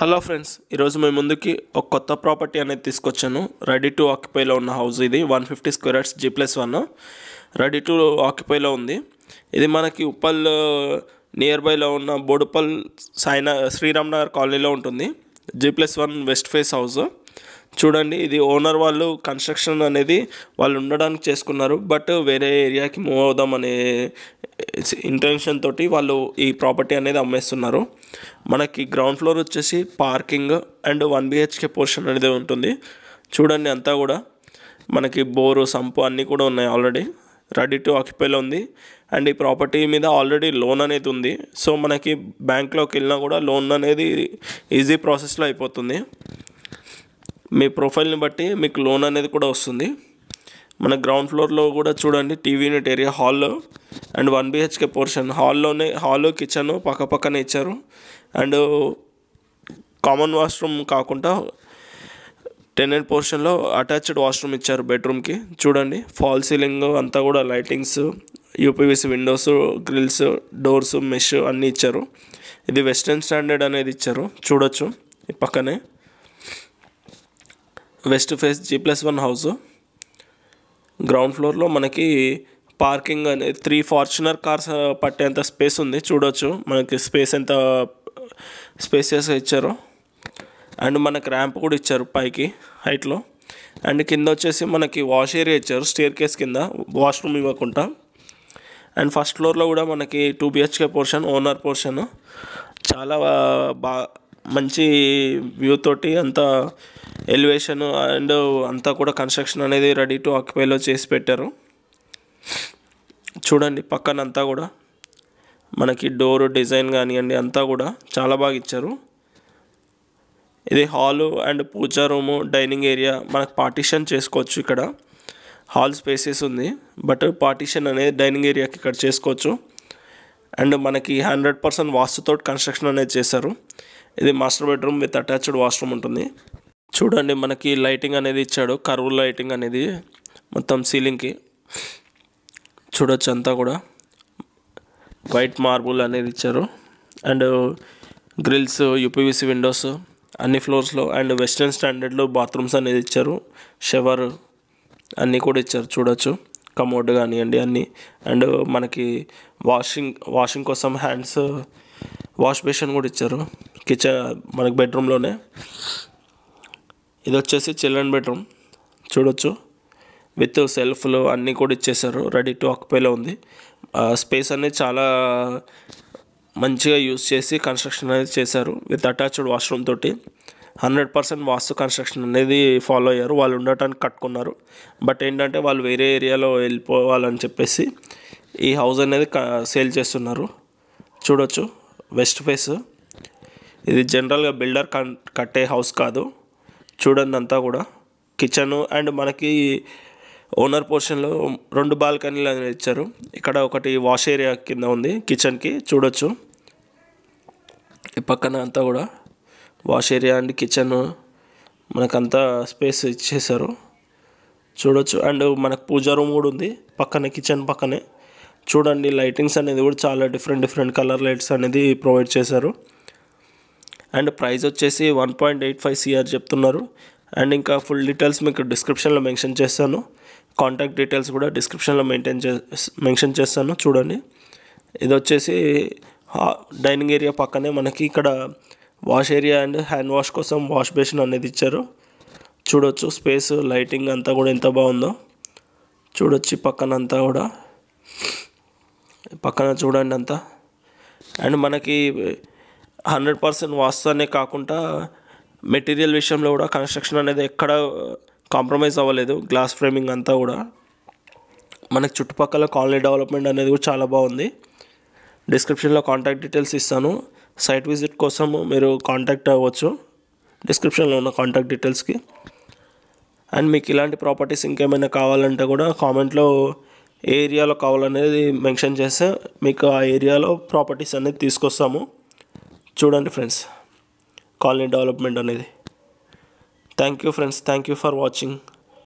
Hello friends, ఈరోజు మేము ముందుకి ఒక కొత్త ప్రాపర్టీ అనేది తీసుకొచ్చాను. రెడీ టు ఆక్యుపైలో ఉన్న హౌస్ ఇది 150 square yards G+1 ready to ఆక్యుపైలో ఉంది. ఇది మనకి ఉప్పల్ నియర్ బైలో ఉన్న బోడుపల్ శ్రీరామ్ నగర్ కాలనీలో ఉంటుంది. G+1 west face house. చూడండి, ఇది ఓనర్ వాళ్ళు కన్స్ట్రక్షన్ అనేది వాళ్ళు ఉండడానికి చేసుకున్నారు. బట్ వేరే ఏరియాకి మూవ్ అవుదాం అనే ఇంటెన్షన్ తోటి వాళ్ళు ఈ ప్రాపర్టీ అనేది అమ్మేస్తున్నారు. మనకి గ్రౌండ్ ఫ్లోర్ వచ్చేసి పార్కింగ్ అండ్ 1 BHK పోర్షన్ అనేది ఉంటుంది. చూడండి, అంతా కూడా మనకి బోరు సంపు అన్నీ కూడా ఉన్నాయి. ఆల్రెడీ రెడీ టు ఆక్యుపైలో ఉంది. అండ్ ఈ ప్రాపర్టీ మీద ఆల్రెడీ లోన్ అనేది ఉంది. సో మనకి బ్యాంక్లోకి వెళ్ళినా కూడా లోన్ అనేది ఈజీ ప్రాసెస్లో అయిపోతుంది. మీ ప్రొఫైల్ని బట్టి మీకు లోన్ అనేది కూడా వస్తుంది. మన గ్రౌండ్ ఫ్లోర్లో కూడా చూడండి, TV unit area, hall and 1 BHK portion. Hall kitchen పక్కనే ఇచ్చారు. అండ్ కామన్ వాష్రూమ్ కాకుండా టెనెంట్ పోర్షన్లో అటాచ్డ్ వాష్రూమ్ ఇచ్చారు బెడ్రూమ్కి. చూడండి, ఫాల్ సీలింగ్ అంతా కూడా lightings, UPVC windows, grills, doors, mesh అన్నీ ఇచ్చారు. ఇది వెస్టర్న్ స్టాండర్డ్ అనేది ఇచ్చారు. చూడొచ్చు, ఈ పక్కనే west face G+1 house. Ground ఫ్లోర్లో మనకి పార్కింగ్ అనేది 3 ఫార్చునర్ కార్స్ పట్టేంత స్పేస్ ఉంది. చూడొచ్చు మనకి స్పేస్ ఎంత స్పేసియస్గా ఇచ్చారో. అండ్ మనకి ర్యాంప్ కూడా ఇచ్చారు పైకి హైట్లో. అండ్ కింద వచ్చేసి మనకి వాష్ ఏరియా ఇచ్చారు, స్టేర్ కేస్ కింద, వాష్రూమ్ ఇవ్వకుండా. అండ్ ఫస్ట్ ఫ్లోర్లో కూడా మనకి 2 BHK పోర్షన్, ఓనర్ పోర్షన్. చాలా మంచి వ్యూ తోటి అంతా ఎలివేషన్ అండ్ అంతా కూడా కన్స్ట్రక్షన్ అనేది రెడీ టు ఆక్యుపైలో చేసి పెట్టారు. చూడండి, పక్కన అంతా కూడా మనకి డోర్ డిజైన్ కానివ్వండి అంతా కూడా చాలా బాగా ఇచ్చారు. ఇది hall and puja room, dining area. మనకు పార్టీషన్ చేసుకోవచ్చు. ఇక్కడ హాల్ స్పేసెస్ ఉంది, బట్ పార్టీషన్ అనేది డైనింగ్ ఏరియాకి ఇక్కడ చేసుకోవచ్చు. అండ్ మనకి 100% వాస్తుతో కన్స్ట్రక్షన్ అనేది చేశారు. ఇది master bedroom with attached washroom ఉంటుంది. చూడండి, మనకి లైటింగ్ అనేది ఇచ్చాడు, కర్వ్ లైటింగ్ అనేది మొత్తం సీలింగ్కి. చూడొచ్చు, అంతా కూడా వైట్ మార్బుల్ అనేది ఇచ్చారు. అండ్ గ్రిల్స్, UPVC విండోస్ అన్ని ఫ్లోర్స్లో. అండ్ వెస్టర్న్ స్టాండర్డ్లో బాత్రూమ్స్ అనేది ఇచ్చారు, షవర్ అన్నీ కూడా ఇచ్చారు. చూడొచ్చు, కమోడ్ కానివ్వండి అన్నీ. అండ్ మనకి వాషింగ్ కోసం హ్యాండ్స్, వాష్ బేసిన్ కూడా ఇచ్చారు కిచెన్ మనకి బెడ్రూమ్లోనే. ఇది వచ్చేసి చిల్డ్రన్ బెడ్రూమ్. చూడొచ్చు, విత్ సెల్ఫ్లు అన్నీ కూడా ఇచ్చేసారు. రెడీ టు ఆక్యుపైలో ఉంది. స్పేస్ అనేది చాలా మంచిగా యూజ్ చేసి కన్స్ట్రక్షన్ అనేది చేశారు విత్ అటాచ్డ్ వాష్రూమ్ తోటి. 100% వాస్తు కన్స్ట్రక్షన్ అనేది ఫాలో అయ్యారు. వాళ్ళు ఉండటానికి కట్టుకున్నారు. బట్ ఏంటంటే వాళ్ళు వేరే ఏరియాలో వెళ్ళిపోవాలని చెప్పేసి ఈ హౌస్ అనేది సేల్ చేస్తున్నారు. చూడొచ్చు, వెస్ట్ ఫేస్. ఇది జనరల్గా బిల్డర్ కట్టే హౌస్ కాదు. చూడండి, అంతా కూడా కిచెన్ అండ్ మనకి ఓనర్ పోర్షన్లో 2 బాల్కనీలు అనేది ఇచ్చారు. ఇక్కడ ఒకటి వాష్ ఏరియా కింద ఉంది కిచెన్కి. చూడొచ్చు, ఈ పక్కన అంతా కూడా వాష్ ఏరియా అండ్ కిచెన్ మనకంతా స్పేస్ ఇచ్చేసారు. చూడొచ్చు, అండ్ మనకు పూజా రూమ్ కూడా ఉంది పక్కనే, కిచెన్ పక్కనే. చూడండి, లైటింగ్స్ అనేది కూడా చాలా డిఫరెంట్ కలర్ లైట్స్ అనేది ప్రొవైడ్ చేశారు. అండ్ ప్రైస్ వచ్చేసి 1.85 CR చెప్తున్నారు. అండ్ ఇంకా ఫుల్ డీటెయిల్స్ మీకు డిస్క్రిప్షన్లో మెన్షన్ చేస్తాను. కాంటాక్ట్ డీటెయిల్స్ కూడా డిస్క్రిప్షన్లో మెన్షన్ చేస్తాను. చూడండి, ఇది వచ్చేసి డైనింగ్ ఏరియా పక్కనే మనకి ఇక్కడ wash area and hand wash కోసం వాష్ బేసిన్ అనేది ఇచ్చారు. చూడొచ్చు, స్పేస్, లైటింగ్ అంతా కూడా ఎంత బాగుందో. చూడొచ్చు, పక్కన అంతా కూడా పక్కన చూడండి అంతా. అండ్ మనకి 100% వాస్తు అనే కాకుండా మెటీరియల్ విషయంలో కూడా కన్స్ట్రక్షన్ అనేది ఎక్కడ కాంప్రమైజ్ అవ్వలేదు. గ్లాస్ ఫ్రేమింగ్ అంతా కూడా. మనకి చుట్టుపక్కల కాలనీ డెవలప్మెంట్ అనేది కూడా చాలా బాగుంది. డిస్క్రిప్షన్లో కాంటాక్ట్ డీటెయిల్స్ ఇస్తాను. సైట్ విజిట్ కోసం మీరు కాంటాక్ట్ అవ్వచ్చు డిస్క్రిప్షన్లో ఉన్న కాంటాక్ట్ డీటెయిల్స్కి. అండ్ మీకు ఇలాంటి ప్రాపర్టీస్ ఇంకేమైనా కావాలంటే కూడా కామెంట్లో ఏ ఏరియాలో కావాలనేది మెన్షన్ చేస్తే మీకు ఆ ఏరియాలో ప్రాపర్టీస్ అనేది తీసుకొస్తాము. చూడండి ఫ్రెండ్స్, కాలనీ డెవలప్మెంట్ అనేది. Thank you friends, thank you for watching.